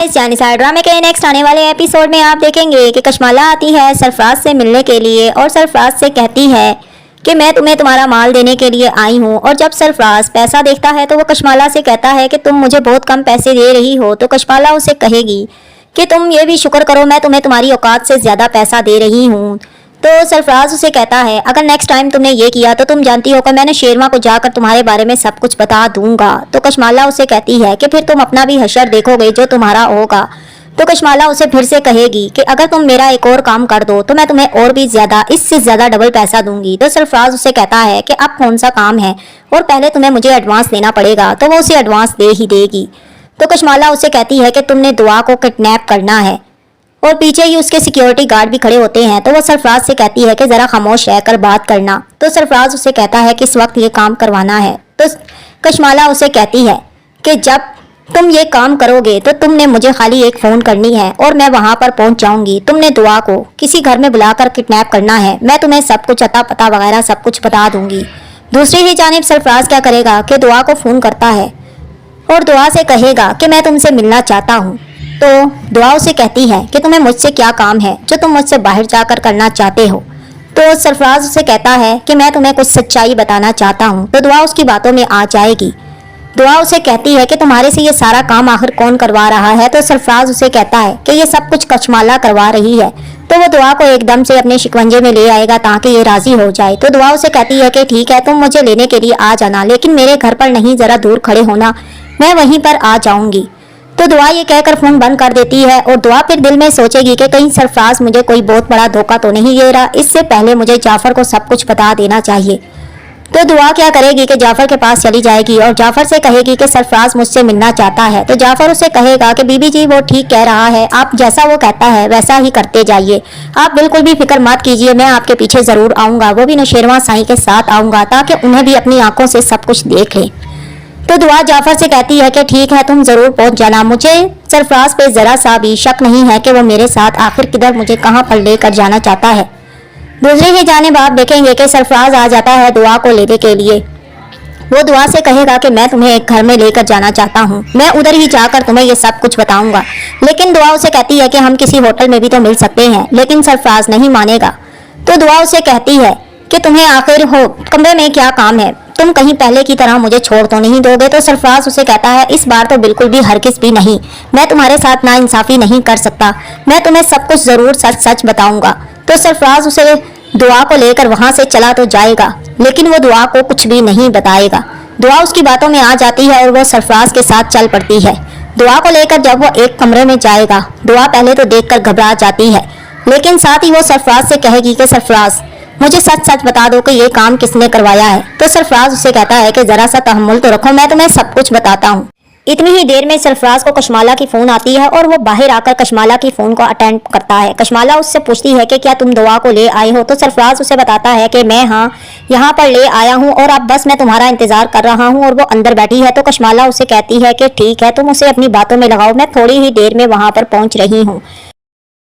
इस जानिसार ड्रामे के नेक्स्ट आने वाले एपिसोड में आप देखेंगे कि कशमाला आती है सरफराज से मिलने के लिए और सरफराज से कहती है कि मैं तुम्हें तुम्हारा माल देने के लिए आई हूँ। और जब सरफराज पैसा देखता है तो वो कशमाला से कहता है कि तुम मुझे बहुत कम पैसे दे रही हो। तो कशमाला उसे कहेगी कि तुम ये भी शुक्र करो मैं तुम्हें तुम्हारी औकात से ज़्यादा पैसा दे रही हूँ। तो सरफराज उसे कहता है अगर नेक्स्ट टाइम तुमने ये किया तो तुम जानती हो कि मैंने शेरवा को जाकर तुम्हारे बारे में सब कुछ बता दूंगा। तो कशमाला उसे कहती है कि फिर तुम अपना भी हशर देखोगे जो तुम्हारा होगा। तो कशमाला उसे फिर से कहेगी कि अगर तुम मेरा एक और काम कर दो तो मैं तुम्हें और भी ज्यादा इससे ज्यादा डबल पैसा दूंगी। तो सरफराज उसे कहता है कि अब कौन सा काम है और पहले तुम्हें मुझे एडवांस देना पड़ेगा। तो वो उसे एडवांस दे ही देगी। तो कशमाला उसे कहती है कि तुमने दुआ को किडनैप करना है और पीछे ही उसके सिक्योरिटी गार्ड भी खड़े होते हैं। तो वो सरफराज से कहती है कि जरा खामोश रहकर बात करना। तो सरफराज उसे कहता है कि इस वक्त ये काम करवाना है। तो कशमाला उसे कहती है कि जब तुम ये काम करोगे तो तुमने मुझे खाली एक फ़ोन करनी है और मैं वहां पर पहुंच जाऊंगी। तुमने दुआ को किसी घर में बुलाकर किडनैप करना है। मैं तुम्हें सब कुछ अता पता वगैरह सब कुछ बता दूंगी। दूसरी ही जानिब सरफराज क्या करेगा कि दुआ को फ़ोन करता है और दुआ से कहेगा कि मैं तुमसे मिलना चाहता हूँ। तो दुआ उसे कहती है कि तुम्हें मुझसे क्या काम है जो तुम मुझसे बाहर जाकर करना चाहते हो। तो सरफराज उसे कहता है कि मैं तुम्हें कुछ सच्चाई बताना चाहता हूँ। तो दुआ उसकी बातों में आ जाएगी। दुआ उसे कहती है कि तुम्हारे से ये सारा काम आखिर कौन करवा रहा है। तो सरफराज उसे कहता है कि ये सब कुछ कशमाला करवा रही है। तो वो दुआ को एकदम से अपने शिकंजे में ले आएगा ताकि ये राजी हो जाए। तो दुआ उसे कहती है कि ठीक है तुम मुझे लेने के लिए आ जाना, लेकिन मेरे घर पर नहीं, जरा दूर खड़े होना, मैं वहीं पर आ जाऊंगी। तो दुआ ये कहकर फोन बंद कर देती है और दुआ फिर दिल में सोचेगी कि कहीं सरफराज मुझे कोई बहुत बड़ा धोखा तो नहीं दे रहा, इससे पहले मुझे जाफर को सब कुछ बता देना चाहिए। तो दुआ क्या करेगी कि जाफर के पास चली जाएगी और जाफर से कहेगी कि सरफराज मुझसे मिलना चाहता है। तो जाफर उसे कहेगा कि बीबी जी वो ठीक कह रहा है, आप जैसा वो कहता है वैसा ही करते जाइए, आप बिल्कुल भी फिक्र मत कीजिए, मैं आपके पीछे जरूर आऊंगा, वो भी नौशेरवां साईं के साथ आऊंगा ताकि उन्हें भी अपनी आंखों से सब कुछ देख ले। तो दुआ जाफर से कहती है कि ठीक है तुम जरूर पहुंच जाना, मुझे सरफराज पे जरा सा भी शक नहीं है कि वो मेरे साथ आखिर किधर मुझे कहां पर लेकर जाना चाहता है। दूसरी ही जानिब आप देखेंगे कि सरफराज आ जाता है दुआ को लेने के लिए। वो दुआ से कहेगा कि मैं तुम्हें एक घर में लेकर जाना चाहता हूँ, मैं उधर ही जाकर तुम्हें ये सब कुछ बताऊंगा। लेकिन दुआ उसे कहती है कि हम किसी होटल में भी तो मिल सकते हैं, लेकिन सरफराज नहीं मानेगा। तो दुआ उसे कहती है कि तुम्हें आखिर हो कमरे में क्या काम है, तुम कहीं पहले की तरह मुझे छोड़ तो नहीं दोगे। तो सरफराज उसे कहता है इस बार तो बिल्कुल भी हरगिज़ भी नहीं, मैं तुम्हारे साथ नाइंसाफी नहीं कर सकता, मैं तुम्हें सब कुछ जरूर सच सच बताऊंगा। तो सरफराज उसे दुआ को लेकर वहां से चला तो जाएगा, लेकिन वो दुआ को कुछ भी नहीं बताएगा। दुआ उसकी बातों में आ जाती है और वो सरफराज के साथ चल पड़ती है। दुआ को लेकर जब वो एक कमरे में जाएगा, दुआ पहले तो देखकर घबरा जाती है, लेकिन साथ ही वो सरफराज से कहेगी कि सरफराज मुझे सच सच बता दो कि ये काम किसने करवाया है। तो सरफराज उसे कहता है कि जरा सा तहम्मुल तो रखो, मैं तुम्हें सब कुछ बताता हूँ। इतनी ही देर में सरफराज को कशमाला की फ़ोन आती है और वो बाहर आकर कशमाला की फ़ोन को अटेंड करता है। कशमाला उससे पूछती है कि क्या तुम दुआ को ले आए हो। तो सरफराज उसे बताता है कि मैं हाँ यहाँ पर ले आया हूँ और अब बस मैं तुम्हारा इंतज़ार कर रहा हूँ और वो अंदर बैठी है। तो कशमाला उसे कहती है कि ठीक है तुम उसे अपनी बातों में लगाओ, मैं थोड़ी ही देर में वहाँ पर पहुँच रही हूँ।